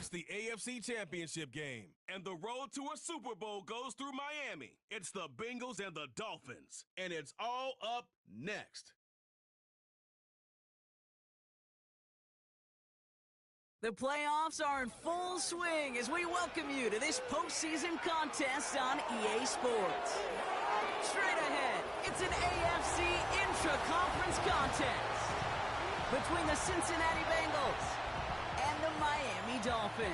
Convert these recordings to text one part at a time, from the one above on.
It's the AFC Championship game, and the road to a Super Bowl goes through Miami. It's the Bengals and the Dolphins, and it's all up next. The playoffs are in full swing as we welcome you to this postseason contest on EA Sports. Straight ahead, it's an AFC intra-conference contest between the Cincinnati Bengals and the Miami Dolphins.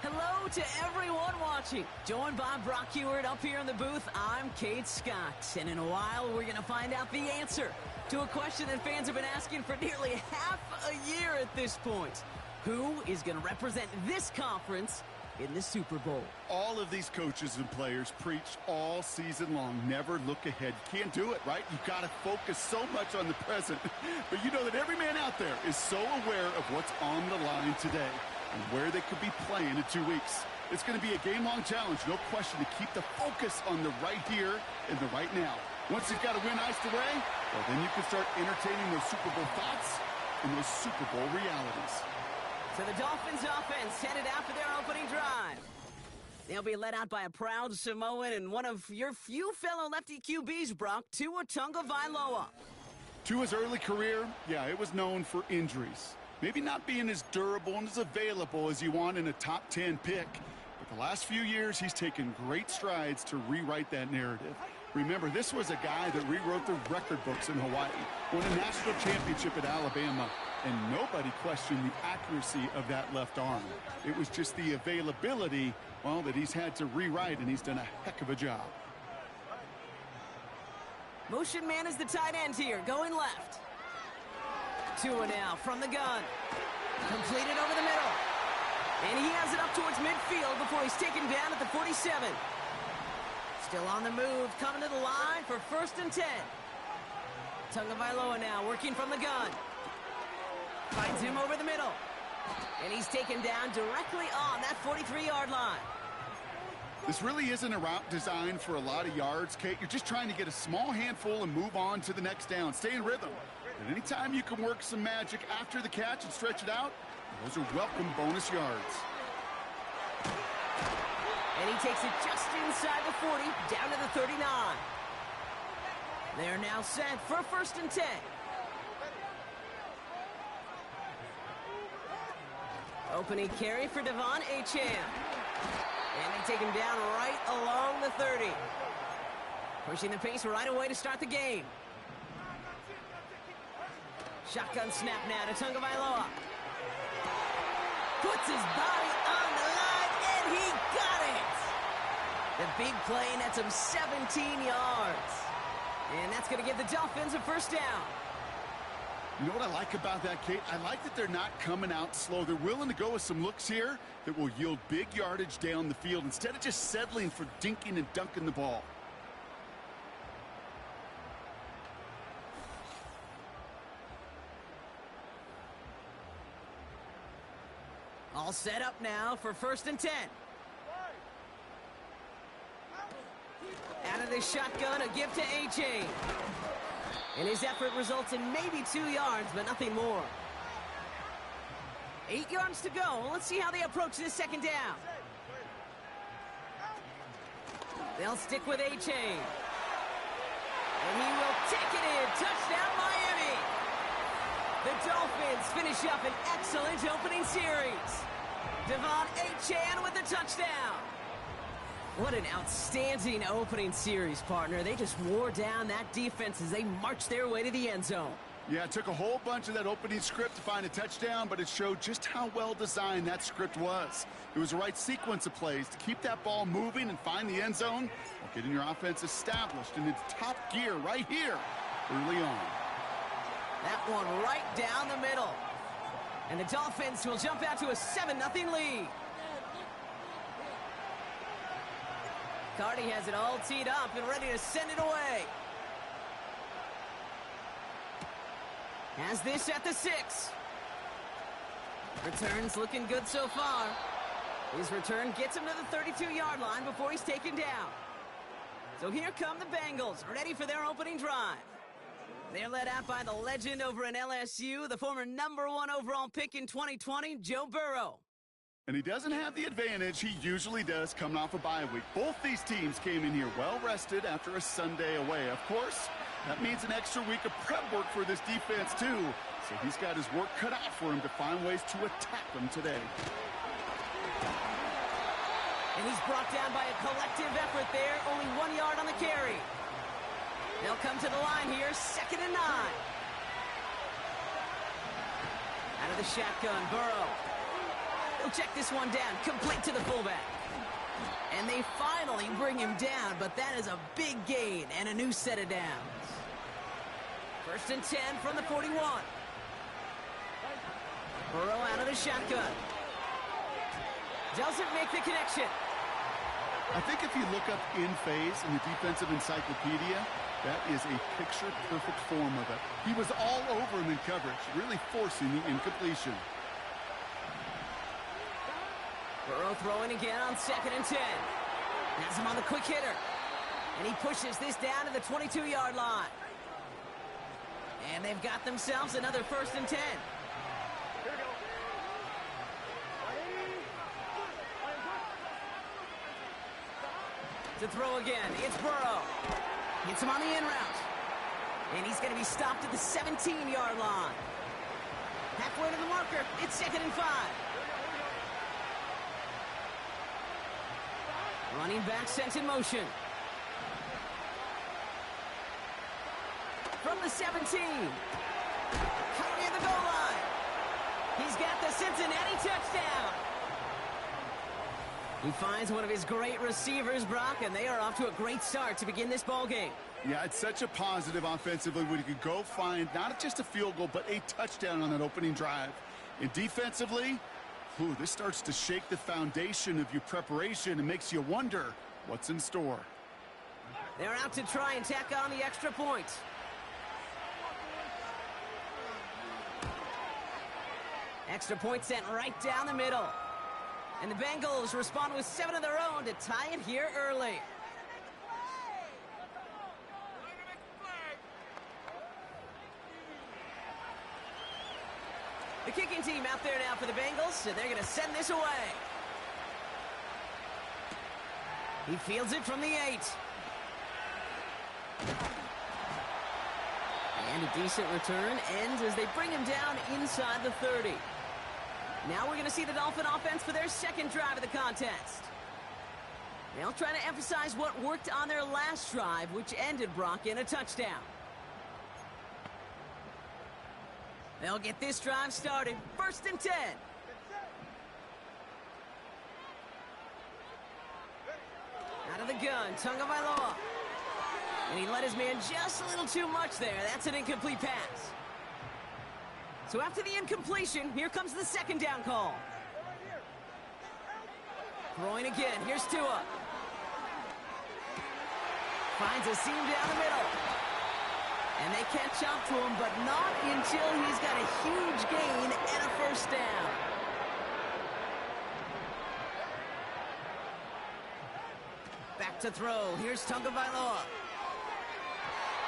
Hello to everyone watching. Joined by Brock Heward up here in the booth, I'm Kate Scott. And in a while, we're going to find out the answer to a question that fans have been asking for nearly half a year at this point. Who is going to represent this conference in the Super Bowl? All of these coaches and players preach all season long, never look ahead. You can't do it, right? You've got to focus so much on the present. But you know that every man out there is so aware of what's on the line today and where they could be playing in 2 weeks. It's going to be a game-long challenge, no question, to keep the focus on the right here and the right now. Once you've got a win iced away, well, then you can start entertaining those Super Bowl thoughts and those Super Bowl realities. So the Dolphins offense headed out for their opening drive. They'll be led out by a proud Samoan and one of your few fellow lefty QBs, Brock, Tua Tagovailoa. Tua's early career, yeah, it was known for injuries. Maybe not being as durable and as available as you want in a top 10 pick. But the last few years, he's taken great strides to rewrite that narrative. Remember, this was a guy that rewrote the record books in Hawaii, won a national championship at Alabama, and nobody questioned the accuracy of that left arm. It was just the availability, well, that he's had to rewrite, and he's done a heck of a job. Motion man is the tight end here, going left. Tua now from the gun. Completed over the middle. And he has it up towards midfield before he's taken down at the 47. Still on the move, coming to the line for 1st and 10. Tagovailoa now working from the gun. Finds him over the middle. And he's taken down directly on that 43-yard line. This really isn't a route designed for a lot of yards, Kate. You're just trying to get a small handful and move on to the next down. Stay in rhythm. And anytime you can work some magic after the catch and stretch it out, those are welcome bonus yards. And he takes it just inside the 40, down to the 39. They're now set for 1st and 10. Opening carry for Devon Achane. And they take him down right along the 30. Pushing the pace right away to start the game. Shotgun snap now to Tagovailoa. Puts his body on the line, and he got it! The big play nets him 17 yards. And that's going to give the Dolphins a 1st down. You know what I like about that, Kate? I like that they're not coming out slow. They're willing to go with some looks here that will yield big yardage down the field instead of just settling for dinking and dunking the ball. All set up now for 1st and 10. Out of the shotgun, a give to Achane. And his effort results in maybe 2 yards, but nothing more. 8 yards to go. Let's see how they approach this 2nd down. They'll stick with Achane. And he will take it in. Touchdown, Miami. The Dolphins finish up an excellent opening series. Devon Achane with the touchdown. What an outstanding opening series, partner. They just wore down that defense as they marched their way to the end zone. Yeah, it took a whole bunch of that opening script to find a touchdown, but it showed just how well designed that script was. It was the right sequence of plays to keep that ball moving and find the end zone, while getting your offense established in its top gear right here early on. That one right down the middle. And the Dolphins will jump out to a 7-0 lead. Cardi has it all teed up and ready to send it away. Has this at the 6. Returns looking good so far. His return gets him to the 32-yard line before he's taken down. So here come the Bengals, ready for their opening drive. They're led out by the legend over in LSU, the former #1 overall pick in 2020, Joe Burrow. And he doesn't have the advantage he usually does coming off a bye week. Both these teams came in here well-rested after a Sunday away. Of course, that means an extra week of prep work for this defense, too. So he's got his work cut out for him to find ways to attack them today. And he's brought down by a collective effort there, only 1 yard on the carry. They'll come to the line here, 2nd and 9. Out of the shotgun, Burrow. He'll check this one down, complete to the fullback. And they finally bring him down, but that is a big gain and a new set of downs. 1st and 10 from the 41. Burrow out of the shotgun. Doesn't make the connection. I think if you look up in phase in the defensive encyclopedia, that is a picture-perfect form of it. He was all over him in coverage, really forcing the incompletion. Burrow throwing again on 2nd and 10. Has him on the quick hitter. And he pushes this down to the 22-yard line. And they've got themselves another 1st and 10. To throw again, it's Burrow. Gets him on the in route. And he's going to be stopped at the 17-yard line. Halfway to the marker, it's 2nd and 5. Running back sent in motion. From the 17. Right near the goal line. He's got the Cincinnati touchdown. He finds one of his great receivers, Brock, and they are off to a great start to begin this ball game. Yeah, it's such a positive offensively when you could go find not just a field goal, but a touchdown on that opening drive. And defensively, this starts to shake the foundation of your preparation and makes you wonder what's in store. They're out to try and tack on the extra point. Extra point sent right down the middle. And the Bengals respond with 7 of their own to tie it here early. The kicking team out there now for the Bengals, so they're going to send this away. He fields it from the 8. And a decent return ends as they bring him down inside the 30. Now we're going to see the Dolphin offense for their 2nd drive of the contest. They'll try to emphasize what worked on their last drive, which ended, Brock, in a touchdown. They'll get this drive started. 1st and 10. Out of the gun, Tagovailoa. And he let his man just a little too much there. That's an incomplete pass. So after the incompletion, here comes the 2nd down call. Throwing again. Here's Tua. Finds a seam down the middle. And they catch up to him, but not until he's got a huge gain and a 1st down. Back to throw. Here's Tagovailoa.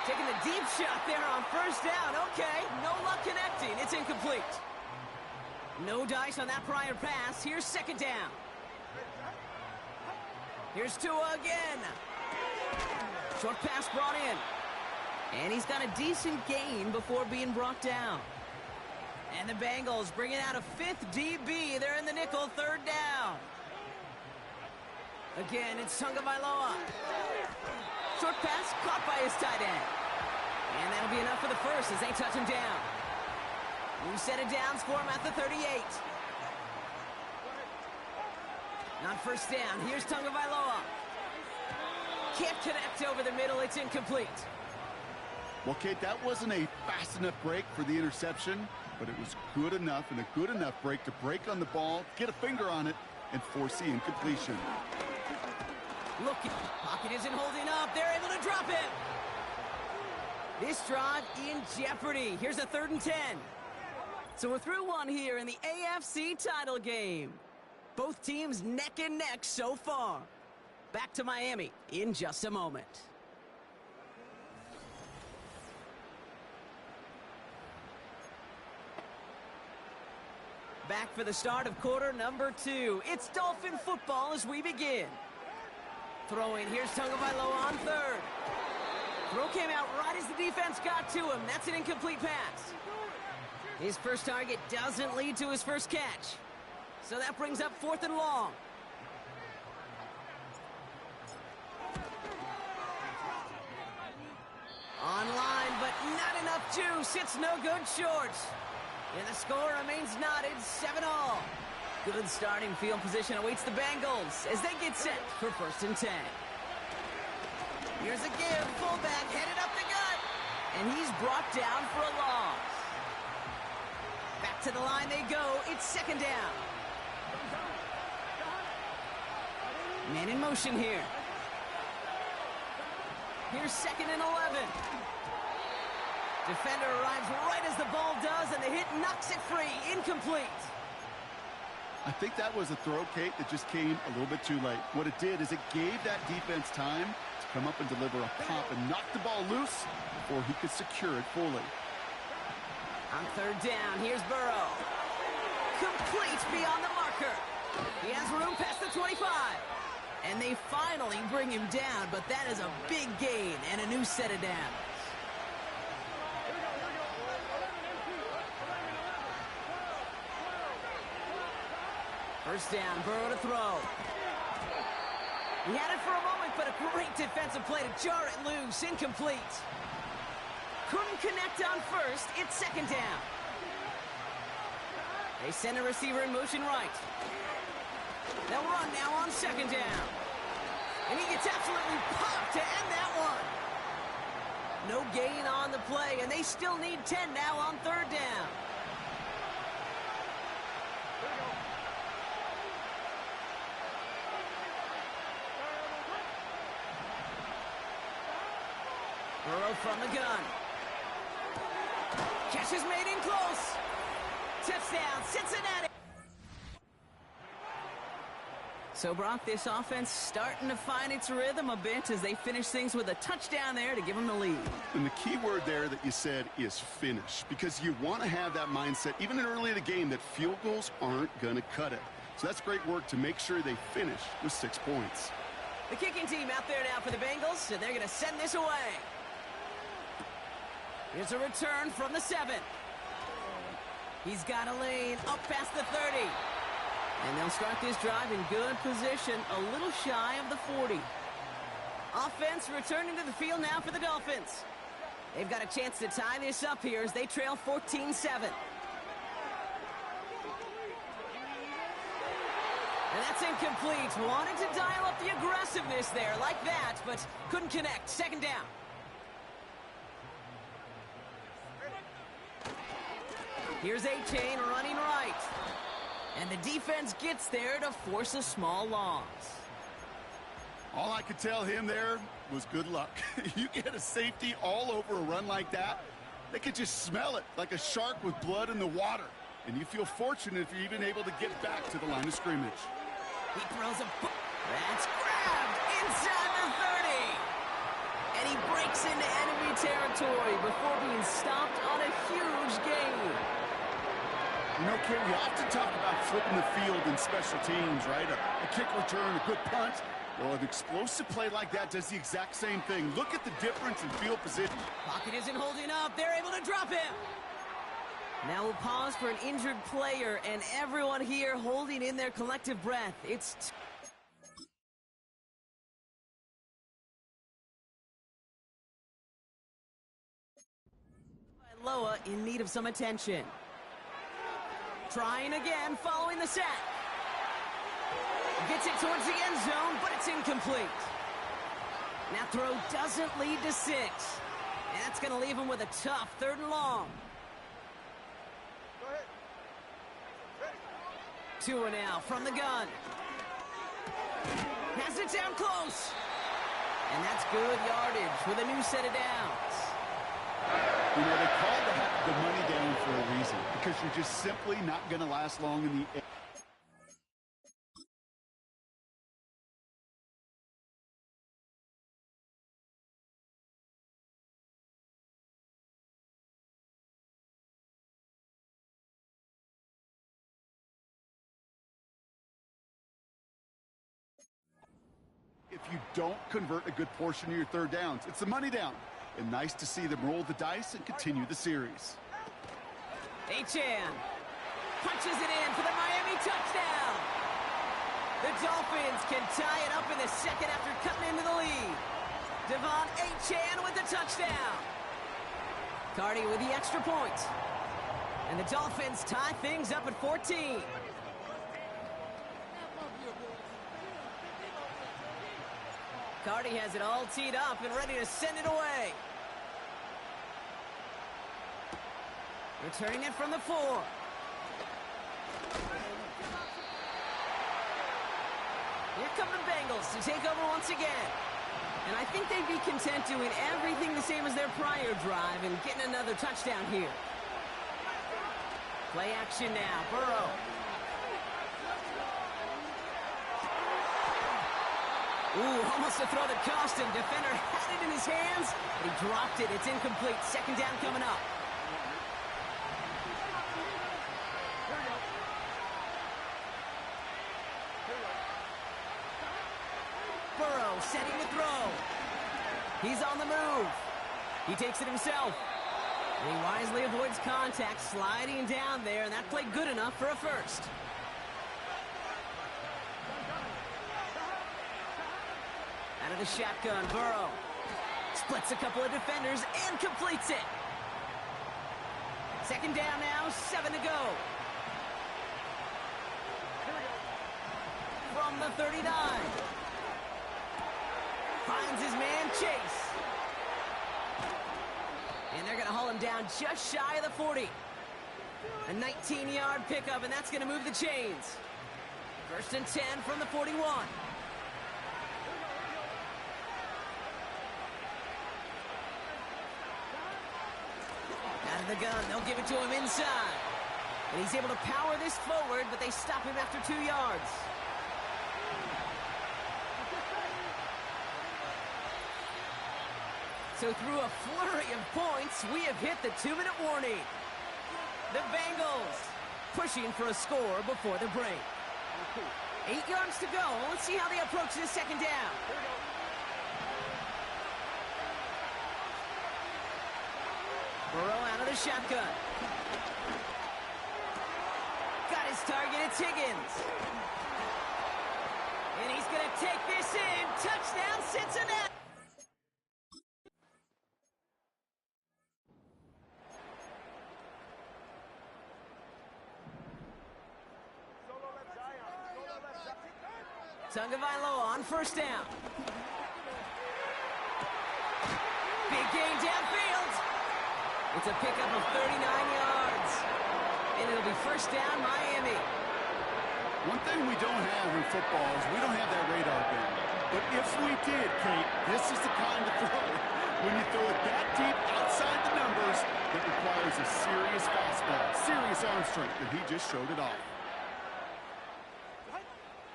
Taking the deep shot there on 1st down. Okay, no luck connecting. It's incomplete. No dice on that prior pass. Here's 2nd down. Here's Tua again. Short pass brought in. And he's got a decent gain before being brought down. And the Bengals bringing out a 5th DB. They're in the nickel, 3rd down. Again, it's Tagovailoa. Short pass caught by his tight end. And that'll be enough for the 1st as they touch him down. New set of downs for him at the 38. On 1st down, here's Tagovailoa. Can't connect over the middle, it's incomplete. Well, Kate, that wasn't a fast enough break for the interception, but it was good enough and a good enough break to break on the ball, get a finger on it, and force the incompletion. Look, pocket isn't holding up. They're able to drop it. This drive in jeopardy. Here's a 3rd and 10. So we're through one here in the AFC title game. Both teams neck and neck so far. Back to Miami in just a moment. back for the start of quarter number 2. It's Dolphin football as we begin. Throwing, here's Tagovailoa on third. Throw came out right as the defense got to him. That's an incomplete pass. His first target doesn't lead to his first catch. So that brings up 4th and long. Online, but not enough juice. It's no good short. And the score remains knotted, 7-all. Good starting field position awaits the Bengals as they get set for 1st and 10. Here's a give, fullback headed up the gut. And he's brought down for a loss. Back to the line they go. It's 2nd down. Man in motion here. Here's 2nd and 11. Defender arrives right as the ball does, and the hit knocks it free. Incomplete. I think that was a throw, Kate, that just came a little bit too late. What it did is it gave that defense time to come up and deliver a pop and knock the ball loose before he could secure it fully. On 3rd down, here's Burrow. Complete beyond the marker. He has room past the 25. And they finally bring him down, but that is a big gain and a new set of downs. First down, Burrow to throw. He had it for a moment, but a great defensive play to jar it loose. Incomplete. Couldn't connect on first. It's 2nd down. They send a receiver in motion right. They'll run now on 2nd down. And he gets absolutely popped to end that one. No gain on the play, and they still need 10 now on 3rd down. Burrow from the gun. Catch is made in close. Touchdown, Cincinnati. So, Brock, this offense starting to find its rhythm a bit as they finish things with a touchdown there to give them the lead. And the key word there that you said is finish, because you want to have that mindset, even in early in the game, that field goals aren't going to cut it. So that's great work to make sure they finish with 6 points. The kicking team out there now for the Bengals, and they're going to send this away. Here's a return from the 7. He's got a lane up past the 30. And they'll start this drive in good position, a little shy of the 40. Offense returning to the field now for the Dolphins. They've got a chance to tie this up here as they trail 14-7. And that's incomplete. Wanted to dial up the aggressiveness there like that, but couldn't connect. 2nd down. Here's A-Chain running right. And the defense gets there to force a small loss. All I could tell him there was good luck. You get a safety all over a run like that, they could just smell it like a shark with blood in the water. And you feel fortunate if you're even able to get back to the line of scrimmage. He throws a... That's grabbed inside the 30. And he breaks into enemy territory before being stopped on a huge gain. You know, Ken, we often talk about flipping the field in special teams, right? A kick return, a good punt. Well, an explosive play like that does the exact same thing. Look at the difference in field position. Pocket isn't holding up. They're able to drop him. Now we'll pause for an injured player, and everyone here holding in their collective breath. It's... Loa in need of some attention. Trying again following the sack. Gets it towards the end zone, but it's incomplete. That throw doesn't lead to 6. And that's going to leave him with a tough 3rd and long. 2 and out from the gun. Has it down close. And that's good yardage with a new set of downs. You know, they call the money down for a reason, because you're just simply not going to last long in the you don't convert a good portion of your third downs. It's the money down. And nice to see them roll the dice and continue the series. Achan punches it in for the Miami touchdown. The Dolphins can tie it up in the second after cutting into the lead. Devon Achan with the touchdown. Cardi with the extra point. And the Dolphins tie things up at 14. Cardi has it all teed up and ready to send it away. Returning it from the 4. Here come the Bengals to take over once again. And I think they'd be content doing everything the same as their prior drive and getting another touchdown here. Play action now, Burrow. Ooh, almost a throw that cost him. Defender had it in his hands, but he dropped it. It's incomplete. Second down coming up. Burrow setting the throw. He's on the move. He takes it himself. And he wisely avoids contact, sliding down there, and that played good enough for a first. Out of the shotgun, Burrow splits a couple of defenders and completes it. Second down now, 7 to go. From the 39. Finds his man, Chase. And they're going to haul him down just shy of the 40. A 19-yard pickup, and that's going to move the chains. First and 10 from the 41. Out of the gun, they'll give it to him inside. And he's able to power this forward, but they stop him after 2 yards. So through a flurry of points, we have hit the 2-minute warning. The Bengals pushing for a score before the break. 8 yards to go. Let's see how they approach this second down. Burrow out of the shotgun. Got his target, it's Higgins. And he's going to take this in. Touchdown, Cincinnati. Tagovailoa on first down. Big gain downfield. It's a pickup of 39 yards. And it'll be first down, Miami. One thing we don't have in football is we don't have that radar gun. But if we did, Kate, this is the kind of throw. When you throw it that deep outside the numbers, it requires a serious fastball, serious arm strength, and he just showed it off.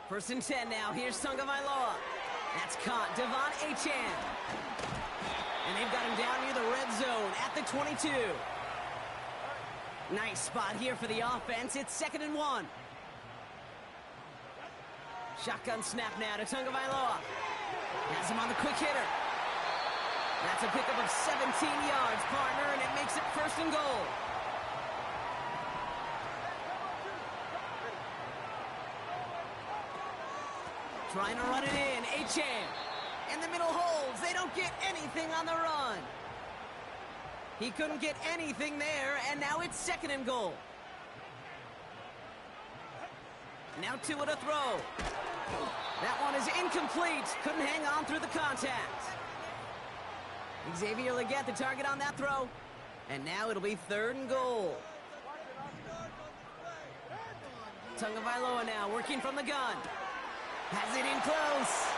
First and 10 now. Here's Tagovailoa. That's caught. Devon Achan. And they've got him down near the red zone at the 22. Nice spot here for the offense. It's 2nd and 1. Shotgun snap now to Tagovailoa. Has him on the quick hitter. That's a pickup of 17 yards, partner, and it makes it 1st and goal. Trying to run it in. Achan. In the middle holds. They don't get anything on the run. He couldn't get anything there, and now it's 2nd and goal. Now 2 at a throw. That one is incomplete. Couldn't hang on through the contact. Xavier Legette, the target on that throw. And now it'll be 3rd and goal. Tagovailoa now working from the gun. Has it in close.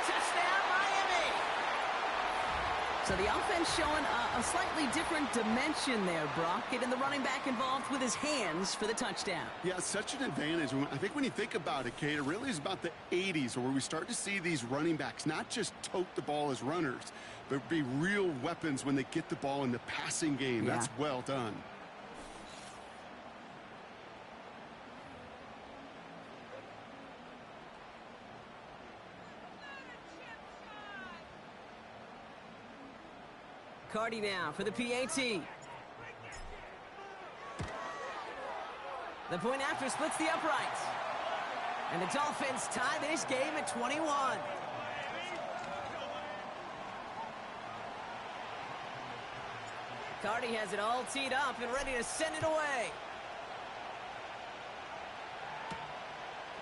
Touchdown, Miami. So the offense showing a slightly different dimension there, Brock. Getting the running back involved with his hands for the touchdown. Yeah, such an advantage. I think when you think about it, Kate, it really is about the 80s where we start to see these running backs not just tote the ball as runners, but be real weapons when they get the ball in the passing game. Yeah. That's well done. Cardi now for the PAT. The point after splits the uprights. And the Dolphins tie this game at 21. Cardi has it all teed up and ready to send it away.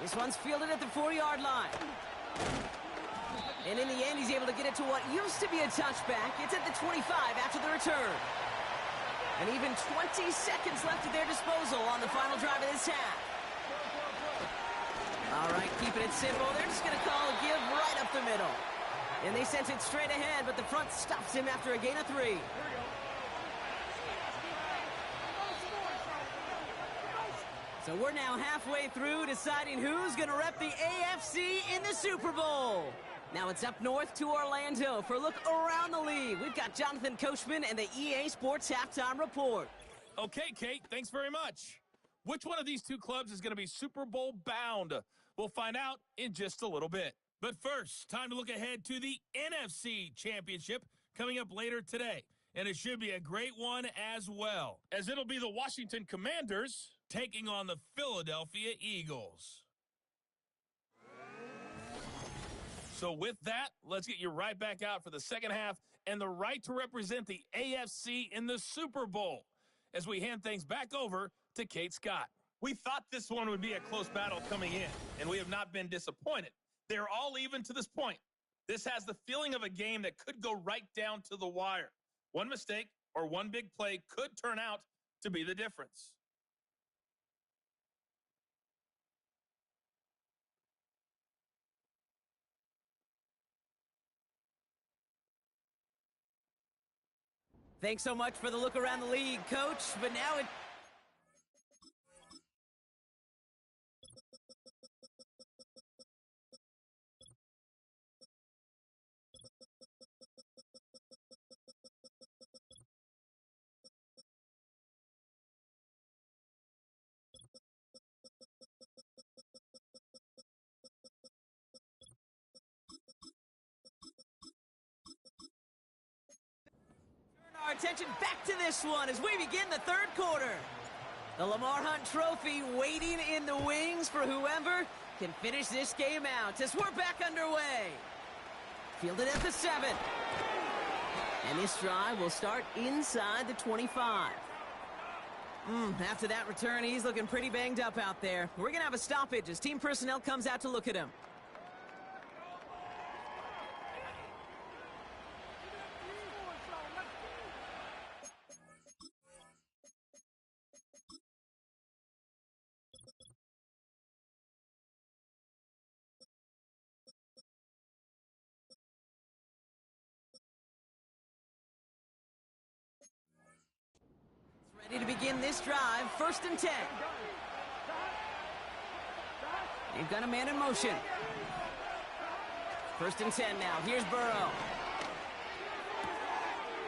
This one's fielded at the 4-yard line. And in the end, he's able to get it to what used to be a touchback. It's at the 25 after the return. And even 20 seconds left at their disposal on the final drive of this half. All right, keeping it simple. They're just going to call a give right up the middle. And they sent it straight ahead, but the front stops him after a gain of 3. So we're now halfway through deciding who's going to rep the AFC in the Super Bowl. Now it's up north to Orlando for a look around the league. We've got Jonathan Coachman and the EA Sports Halftime Report. Okay, Kate, thanks very much. Which one of these two clubs is going to be Super Bowl bound? We'll find out in just a little bit. But first, time to look ahead to the NFC Championship coming up later today. And it should be a great one as well, as it'll be the Washington Commanders taking on the Philadelphia Eagles. So with that, let's get you right back out for the second half and the right to represent the AFC in the Super Bowl as we hand things back over to Kate Scott. We thought this one would be a close battle coming in, and we have not been disappointed. They're all even to this point. This has the feeling of a game that could go right down to the wire. One mistake or one big play could turn out to be the difference. Thanks so much for the look around the league, Coach. But now it... Our attention back to this one as we begin the third quarter. The Lamar Hunt Trophy waiting in the wings for whoever can finish this game out as we're back underway. Fielded at the 7. And this drive will start inside the 25. After that return, he's looking pretty banged up out there. We're going to have a stoppage as team personnel comes out to look at him. Ready to begin this drive, 1st and 10. They've got a man in motion. 1st and 10 now. Here's Burrow.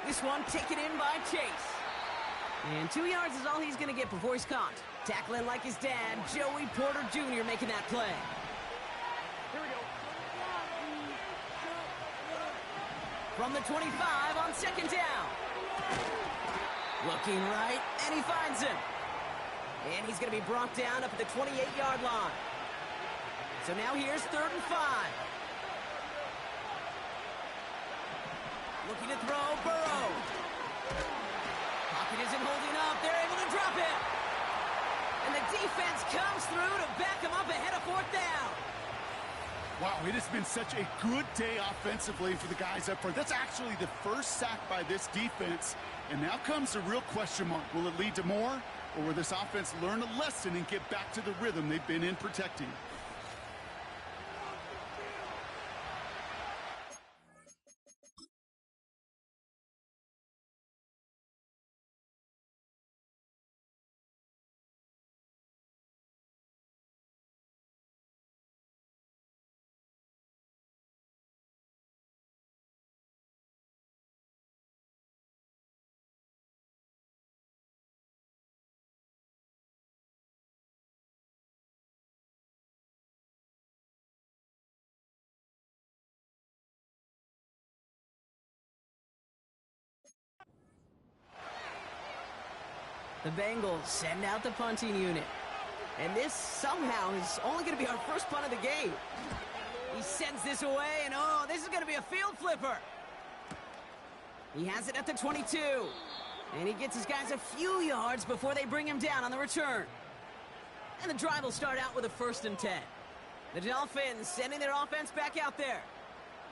This one taken in by Chase. And 2 yards is all he's going to get before he's caught. Tackling like his dad, Joey Porter Jr. making that play. Here we go. From the 25 on 2nd down. Looking right, and he finds him. And he's going to be brought down up at the 28-yard line. So now here's 3rd and 5. Looking to throw, Burrow. Pocket isn't holding up. They're able to drop it. And the defense comes through to back him up ahead of 4th down. Wow, it has been such a good day offensively for the guys up front. That's actually the first sack by this defense. And now comes the real question mark. Will it lead to more? Or will this offense learn a lesson and get back to the rhythm they've been in protecting? The Bengals send out the punting unit. And this somehow is only going to be our first punt of the game. He sends this away, and oh, this is going to be a field flipper. He has it at the 22. And he gets his guys a few yards before they bring him down on the return. And the drive will start out with a 1st and 10. The Dolphins sending their offense back out there.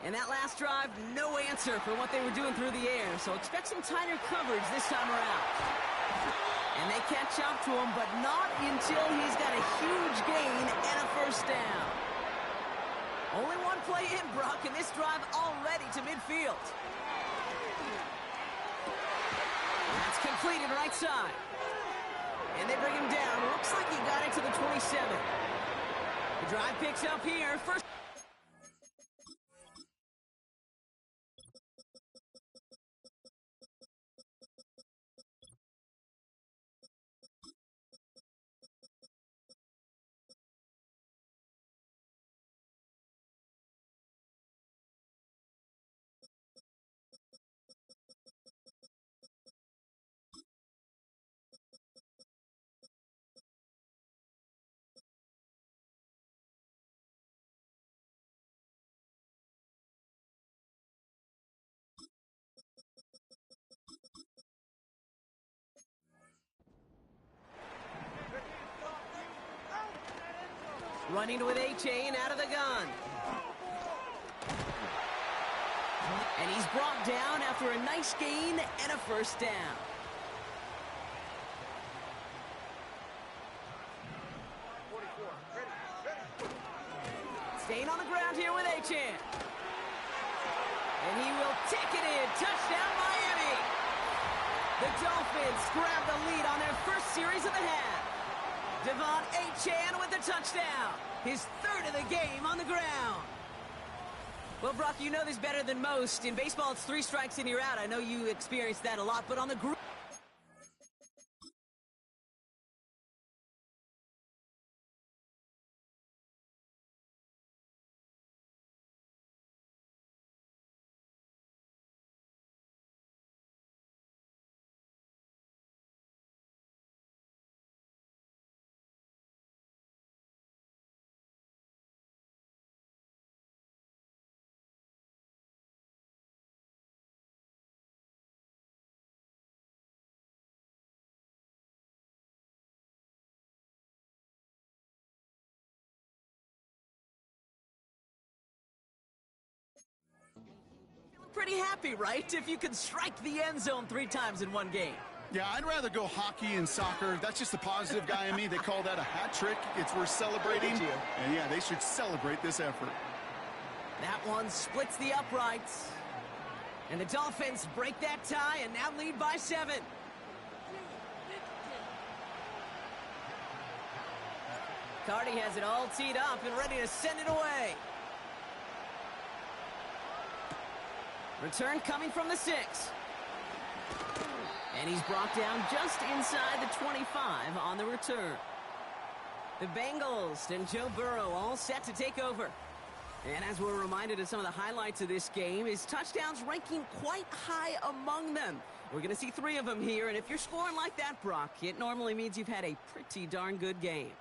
And that last drive, no answer for what they were doing through the air. So expect some tighter coverage this time around. And they catch up to him, but not until he's got a huge gain and a 1st down. Only one play in, Brock, and this drive already to midfield. That's completed right side. And they bring him down. Looks like he got it to the 27. The drive picks up here. First. Running with A-Chain out of the gun. And he's brought down after a nice gain and a 1st down. Staying on the ground here with A-Chain. And he will take it in. Touchdown, Miami. The Dolphins grab the lead on their first series of the half. Devon A-Chan with the touchdown. His 3rd of the game on the ground. Well, Brock, you know this better than most. In baseball, it's 3 strikes and you're out. I know you experienced that a lot, but on the group... Pretty happy, right? If you can strike the end zone 3 times in one game. Yeah, I'd rather go hockey and soccer. That's just the positive guy in me. They call that a hat trick. It's worth celebrating. And yeah, they should celebrate this effort. That one splits the uprights. And the Dolphins break that tie and now lead by 7. Cardi has it all teed up and ready to send it away. Return coming from the 6. And he's brought down just inside the 25 on the return. The Bengals and Joe Burrow all set to take over. And as we're reminded of some of the highlights of this game, his touchdowns ranking quite high among them. We're going to see 3 of them here, and if you're scoring like that, Brock, it normally means you've had a pretty darn good game.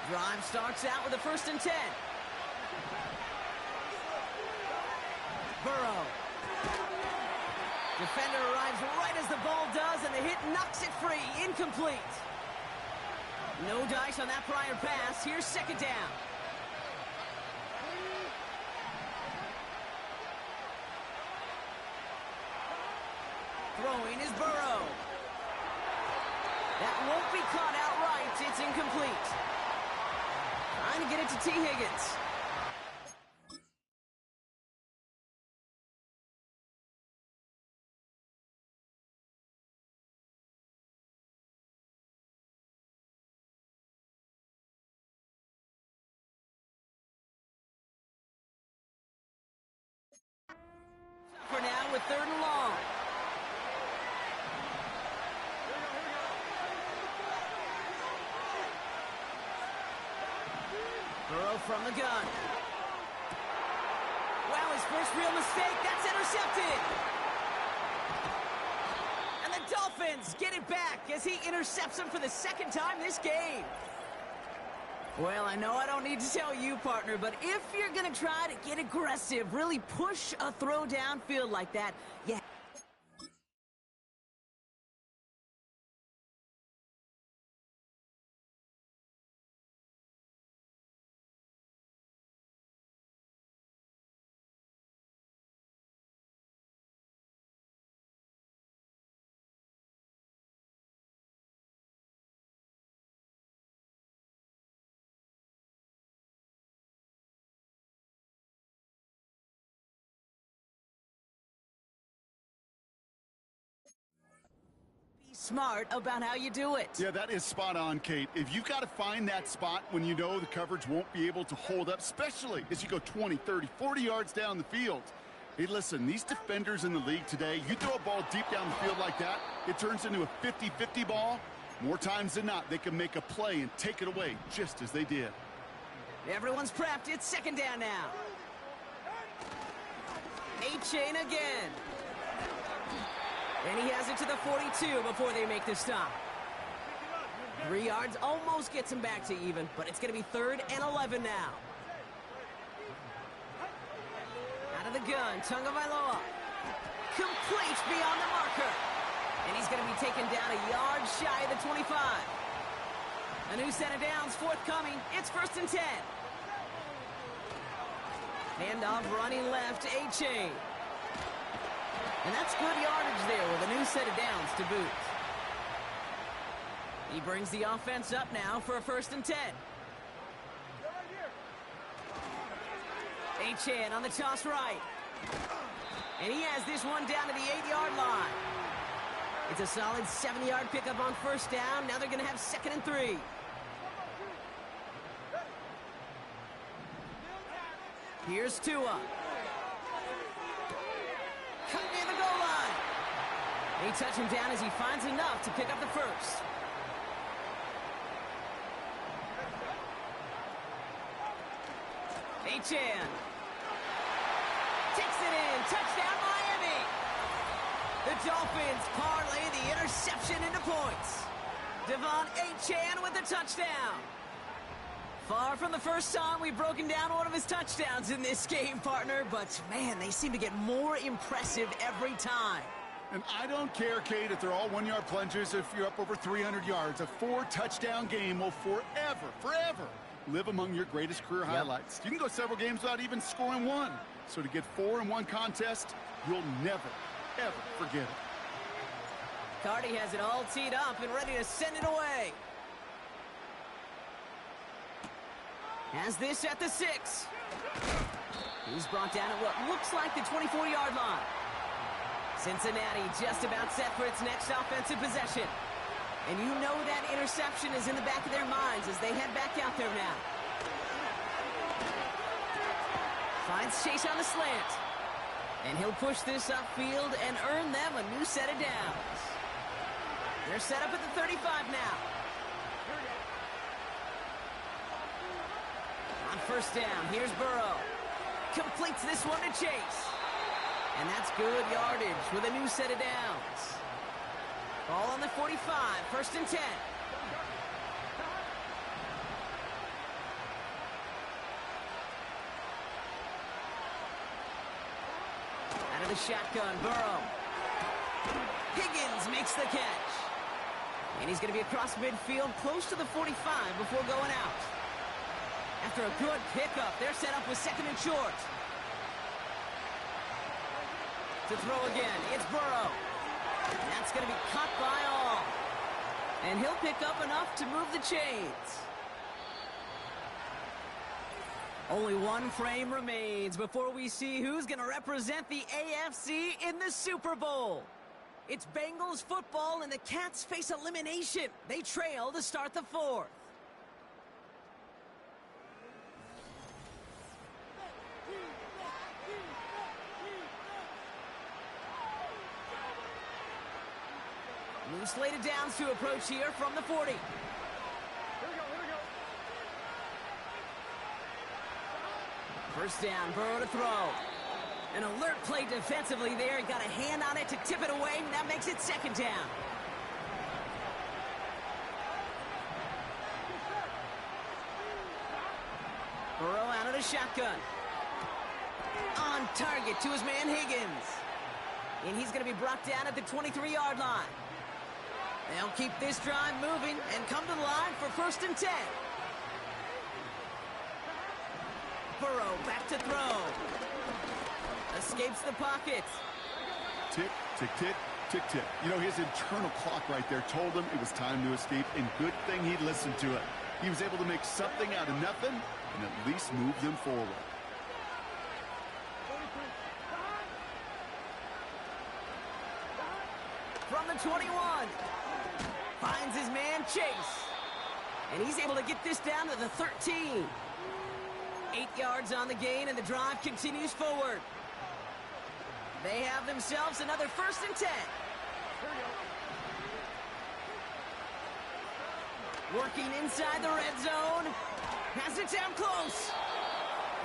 Drive starts out with a 1st and 10. Burrow. Defender arrives right as the ball does, and the hit knocks it free. Incomplete. No dice on that prior pass. Here's 2nd down. Throwing is Burrow. That won't be caught outright. It's incomplete. Trying to get it to T. Higgins. For now with 3rd and long. Burrow from the gun. Wow, his first real mistake. That's intercepted. Dolphins get it back as he intercepts him for the second time this game. Well, I know I don't need to tell you, partner, but if you're going to try to get aggressive, really push a throw downfield like that, yeah. Smart about how you do it. Yeah, that is spot on, Kate. If you've got to find that spot when you know the coverage won't be able to hold up, especially as you go 20, 30, 40 yards down the field. Hey, listen, these defenders in the league today, you throw a ball deep down the field like that, it turns into a 50-50 ball. More times than not, they can make a play and take it away just as they did. Everyone's prepped. It's second down now. A-chain again. And he has it to the 42 before they make the stop. 3 yards almost gets him back to even, but it's going to be 3rd and 11 now. Out of the gun, Tagovailoa. Complete beyond the marker. And he's going to be taken down a yard shy of the 25. A new set of downs forthcoming. It's 1st and 10. Handoff running left, A-chain. And that's good yardage there with a new set of downs to boot. He brings the offense up now for a 1st and 10. A-Chan on the toss right. And he has this one down to the 8-yard line. It's a solid 7-yard pickup on 1st down. Now they're going to have 2nd and 3. Here's Tua. Cut near the goal line. They touch him down as he finds enough to pick up the 1st. A-Chan. Takes it in. Touchdown, Miami. The Dolphins parlay the interception into points. Devon A-Chan with the touchdown. Far from the first time we've broken down one of his touchdowns in this game, partner, but man, they seem to get more impressive every time. And I don't care, Kate, if they're all 1-yard plunges, if you're up over 300 yards. A 4-touchdown game will forever live among your greatest career highlights. You can go several games without even scoring one. So to get 4 in one contest, you'll never, ever forget it. Cardi has it all teed up and ready to send it away. Has this at the 6. He's brought down at what looks like the 24-yard line. Cincinnati just about set for its next offensive possession. And you know that interception is in the back of their minds as they head back out there now. Finds Chase on the slant. And he'll push this upfield and earn them a new set of downs. They're set up at the 35 now. On 1st down, here's Burrow. Completes this one to Chase. And that's good yardage with a new set of downs. Ball on the 45, 1st and 10. Out of the shotgun, Burrow. Higgins makes the catch. And he's going to be across midfield close to the 45 before going out. After a good pickup, they're set up with 2nd and short. To throw again, it's Burrow. And that's going to be cut by all. And he'll pick up enough to move the chains. Only one frame remains before we see who's going to represent the AFC in the Super Bowl. It's Bengals football, and the Cats face elimination. They trail to start the 4th. New slate of downs to approach here from the 40. Here we go. 1st down, Burrow to throw. An alert play defensively there. Got a hand on it to tip it away. That makes it 2nd down. the shotgun. On target to his man Higgins. And he's going to be brought down at the 23-yard line. They'll keep this drive moving and come to the line for 1st and 10. Burrow back to throw. Escapes the pocket. Tick, tick, tick, tick, tick. You know, his internal clock right there told him it was time to escape, and good thing he listened to it. He was able to make something out of nothing and at least move them forward. From the 21. Finds his man Chase. And he's able to get this down to the 13. 8 yards on the gain, and the drive continues forward. They have themselves another 1st and 10. Working inside the red zone. Has it down close.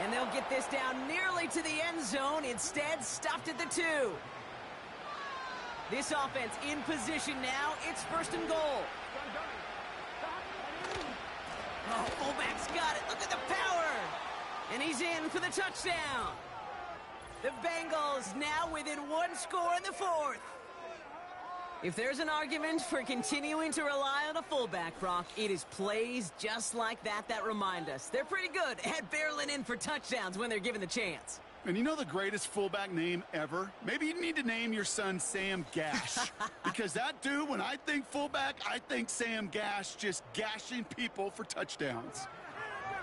And they'll get this down nearly to the end zone. Instead, stopped at the 2. This offense in position now. It's 1st and goal. Oh, fullback's got it. Look at the power. And he's in for the touchdown. The Bengals now within 1 score in the 4th. If there's an argument for continuing to rely on a fullback, Brock, it is plays just like that that remind us. They're pretty good at barreling in for touchdowns when they're given the chance. And you know the greatest fullback name ever? Maybe you need to name your son Sam Gash. Because that dude, when I think fullback, I think Sam Gash just gashing people for touchdowns.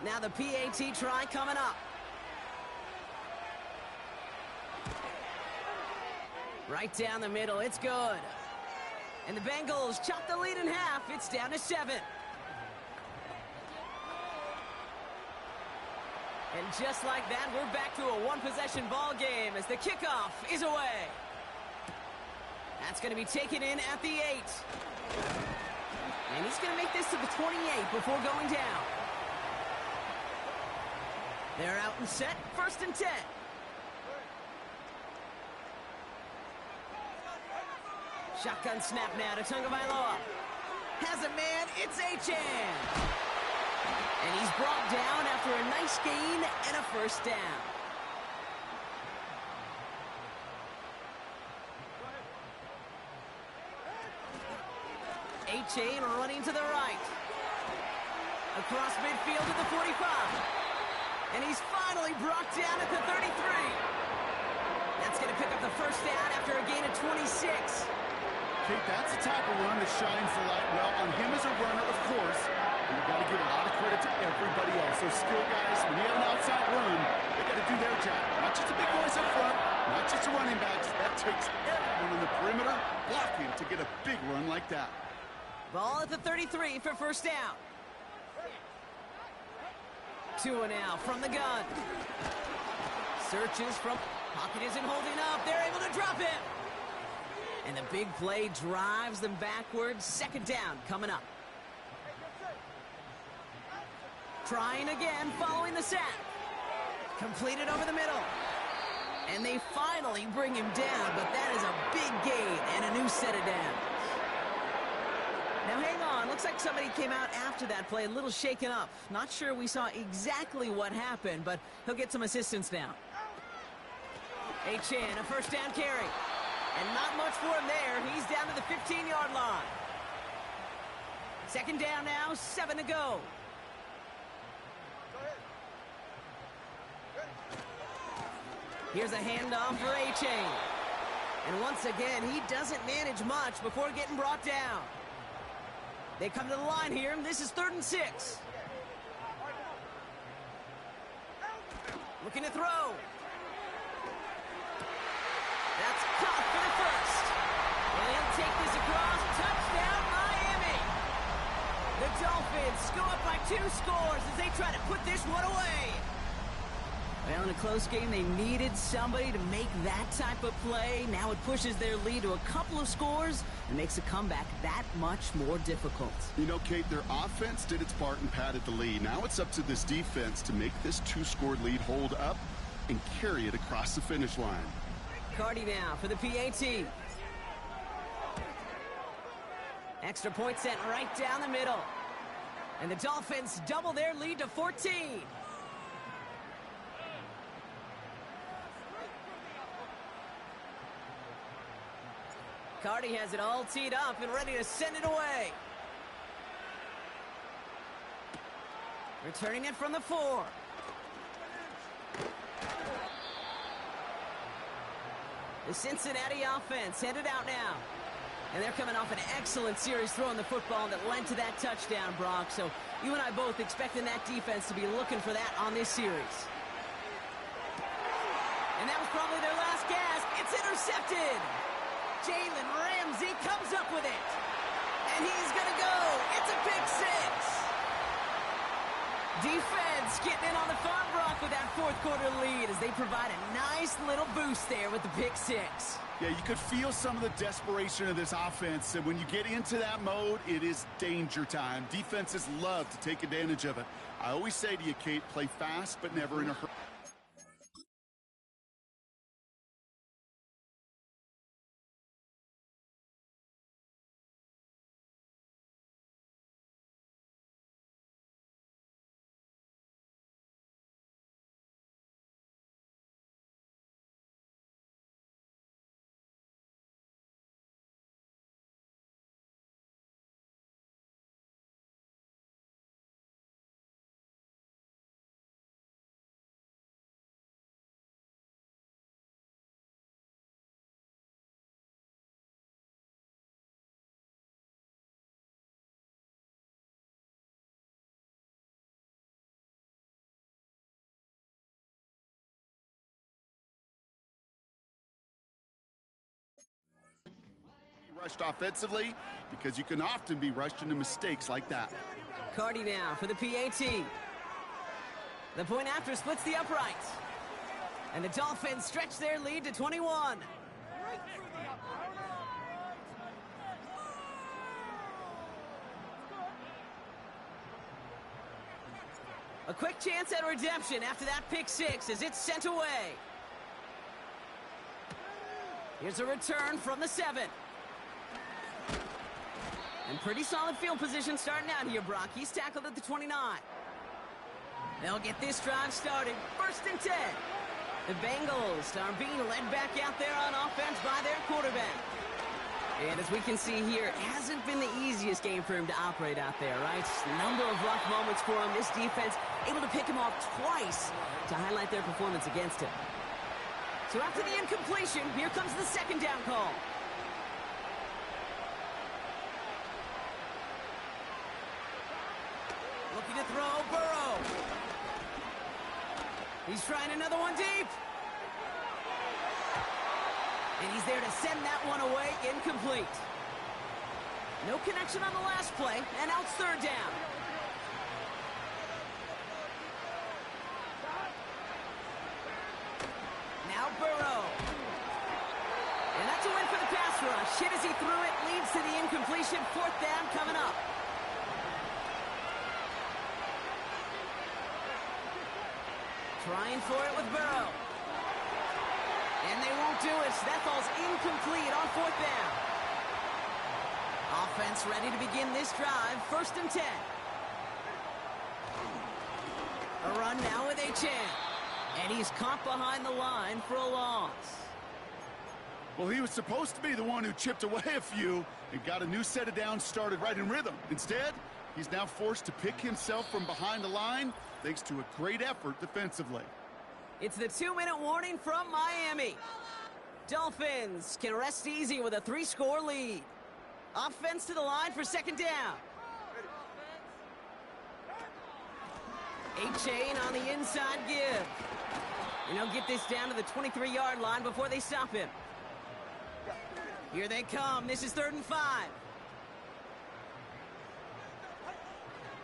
Now the PAT try coming up. Right down the middle, it's good. And the Bengals chop the lead in half. It's down to 7. And just like that, we're back to a one-possession ball game as the kickoff is away. That's going to be taken in at the 8. And he's going to make this to the 28 before going down. They're out and set, 1st and 10. Shotgun snap now to Tagovailoa. Has a man, it's Achan. And he's brought down after a nice gain and a 1st down. Achan running to the right. Across midfield to the 45. And he's finally brought down at the 33. That's going to pick up the 1st down after a gain of 26. Kate, that's the type of run that shines the light well on him as a runner, of course. And you've got to give a lot of credit to everybody else. Those skill guys, when you have an outside run, they got to do their job. Not just the big boys up front, not just the running backs. That takes everyone in the perimeter blocking to get a big run like that. Ball at the 33 for 1st down. 2 now from the gun. Searches from pocket isn't holding up. They're able to drop him. And the big play drives them backwards. 2nd down coming up. Trying again following the sack. Completed over the middle. And they finally bring him down, but that is a big gain and a new set of downs. Now hang on, looks like somebody came out after that play a little shaken up. Not sure we saw exactly what happened, but he'll get some assistance now. Achan, a 1st down carry. And not much for him there. He's down to the 15-yard line. 2nd down now, 7 to go. Here's a handoff for Achan. And once again, he doesn't manage much before getting brought down. They come to the line here. This is 3rd and 6. Looking to throw. That's caught for the 1st. And he'll take this across. Touchdown, Miami. The Dolphins go up by 2 scores as they try to put this one away. Well, in a close game, they needed somebody to make that type of play. Now it pushes their lead to a couple of scores and makes a comeback that much more difficult. You know, Kate, their offense did its part and padded the lead. Now it's up to this defense to make this 2-score lead hold up and carry it across the finish line. Cardi now for the PAT. Extra point sent right down the middle. And the Dolphins double their lead to 14. Cardi has it all teed up and ready to send it away. Returning it from the 4. The Cincinnati offense headed out now. And they're coming off an excellent series throwing the football that led to that touchdown, Brock. So you and I both expecting that defense to be looking for that on this series. And that was probably their last gasp. It's intercepted. Jalen Ramsey comes up with it. And he's going to go. It's a pick 6. Defense getting in on the fun, Brock, with that fourth quarter lead as they provide a nice little boost there with the pick 6. Yeah, you could feel some of the desperation of this offense, and when you get into that mode, it is danger time. Defenses love to take advantage of it. I always say to you, Kate, play fast, but never in a hurry. Rushed offensively because you can often be rushed into mistakes like that. Cardi now for the PAT. The point after splits the uprights. And the Dolphins stretch their lead to 21. A quick chance at redemption after that pick 6 as it's sent away. Here's a return from the 7. And pretty solid field position starting out here, Brock. He's tackled at the 29. They'll get this drive started. 1st and 10. The Bengals are being led back out there on offense by their quarterback. And as we can see here, it hasn't been the easiest game for him to operate out there, right? A number of rough moments for him. This defense able to pick him off twice to highlight their performance against him. So after the incompletion, here comes the 2nd down call. Looking to throw, Burrow. He's trying another one deep. And he's there to send that one away, incomplete. No connection on the last play, and now it's 3rd down. Now Burrow. And that's a win for the pass rush. Hit as he threw it, leads to the incompletion. 4th down coming up. Trying for it with Burrow. And they won't do it. That falls incomplete on 4th down. Offense ready to begin this drive. 1st and 10. A run now with Achan. And he's caught behind the line for a loss. Well, he was supposed to be the one who chipped away a few and got a new set of downs started right in rhythm. Instead, he's now forced to pick himself from behind the line thanks to a great effort defensively. It's the 2-minute warning from Miami. Dolphins can rest easy with a 3-score lead. Offense to the line for 2nd down. Achan on the inside give. And he'll get this down to the 23-yard line before they stop him. Here they come. This is 3rd and 5.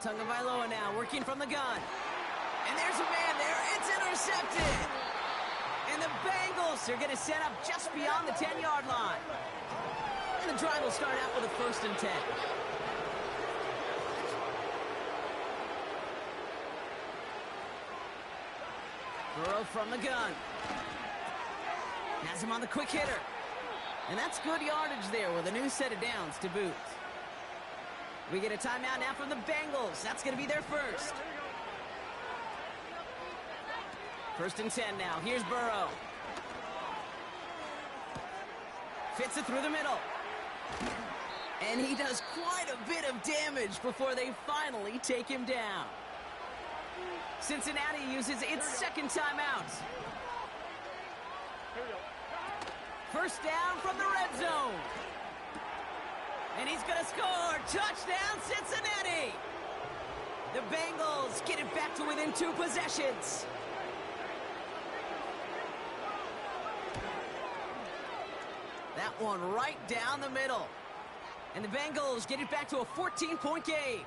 Tagovailoa now working from the gun. And there's a man there. It's intercepted. And the Bengals are going to set up just beyond the 10-yard line. And the drive will start out with a 1st and 10. Burrow from the gun. Has him on the quick hitter. And that's good yardage there with a new set of downs to boot. We get a timeout now from the Bengals. That's going to be their first. 1st and 10 now. Here's Burrow. Fits it through the middle. And he does quite a bit of damage before they finally take him down. Cincinnati uses its second timeout. First down from the red zone. And he's going to score. Touchdown, Cincinnati. The Bengals get it back to within 2 possessions. That one right down the middle. And the Bengals get it back to a 14-point game.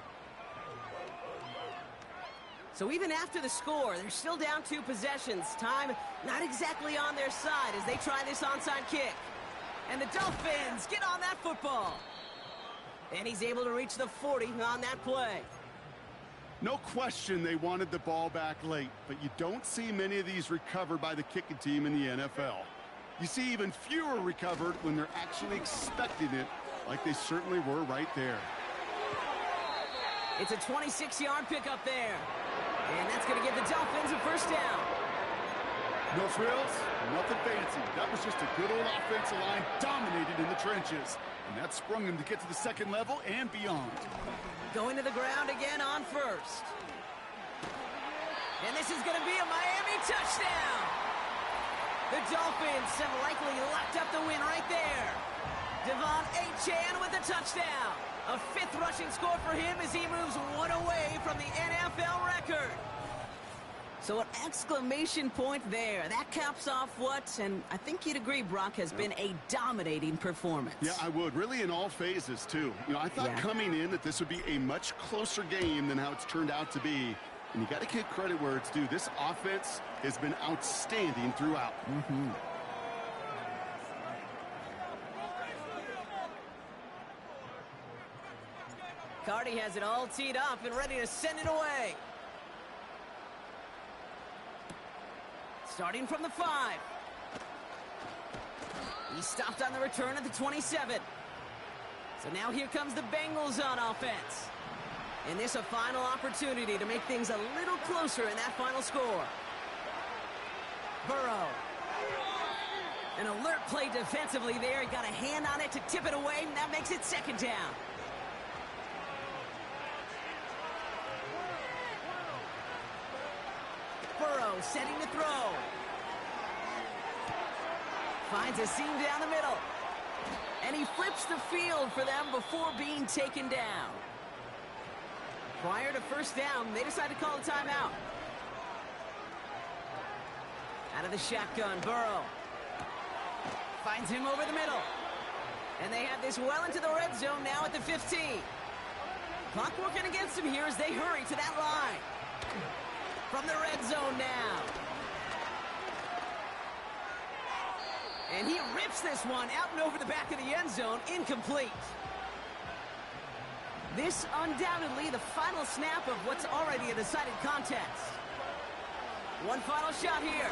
So even after the score, they're still down 2 possessions. Time not exactly on their side as they try this onside kick. And the Dolphins get on that football. And he's able to reach the 40 on that play. No question they wanted the ball back late, but you don't see many of these recovered by the kicking team in the NFL. You see even fewer recovered when they're actually expecting it, like they certainly were right there. It's a 26-yard pickup there. And that's going to give the Dolphins a first down. No frills, nothing fancy. That was just a good old offensive line dominated in the trenches. And that sprung them to get to the second level and beyond. Going to the ground again on first. And this is going to be a Miami touchdown. The Dolphins have likely locked up the win right there. Devon Achane with a touchdown. A 5th rushing score for him as he moves 1 away from the NFL record. So an exclamation point there. That caps off what, and I think you'd agree, Brock, has been a dominating performance. Yeah, I would. Really in all phases, too. You know, I thought coming in that this would be a much closer game than how it's turned out to be. And you got to give credit where it's due. This offense has been outstanding throughout. Cardi has it all teed up and ready to send it away. Starting from the 5. He stopped on the return at the 27. So now here comes the Bengals on offense. And this a final opportunity to make things a little closer in that final score. Burrow. An alert play defensively there. He got a hand on it to tip it away, and that makes it second down. Burrow setting to throw. Finds a seam down the middle. And he flips the field for them before being taken down. Prior to first down, they decide to call a timeout. Out of the shotgun, Burrow. Finds him over the middle. And they have this well into the red zone now at the 15. Clock working against them here as they hurry to that line. From the red zone now. And he rips this one out and over the back of the end zone, incomplete. This undoubtedly the final snap of what's already a decided contest. One final shot here.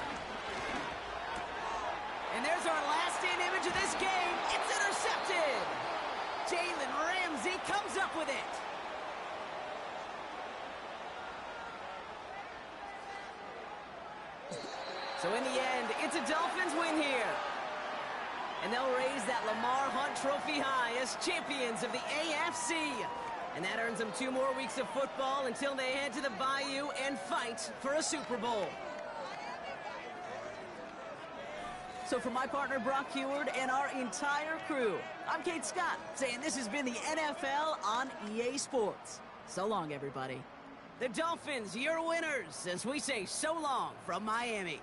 And there's our last-in image of this game. It's intercepted. Jalen Ramsey comes up with it. So in the end, it's a Dolphins win here. And they'll raise that Lamar Hunt Trophy high as champions of the AFC. And that earns them 2 more weeks of football until they head to the Bayou and fight for a Super Bowl. So for my partner, Brock Heward, and our entire crew, I'm Kate Scott, saying this has been the NFL on EA Sports. So long, everybody. The Dolphins, your winners, as we say so long from Miami.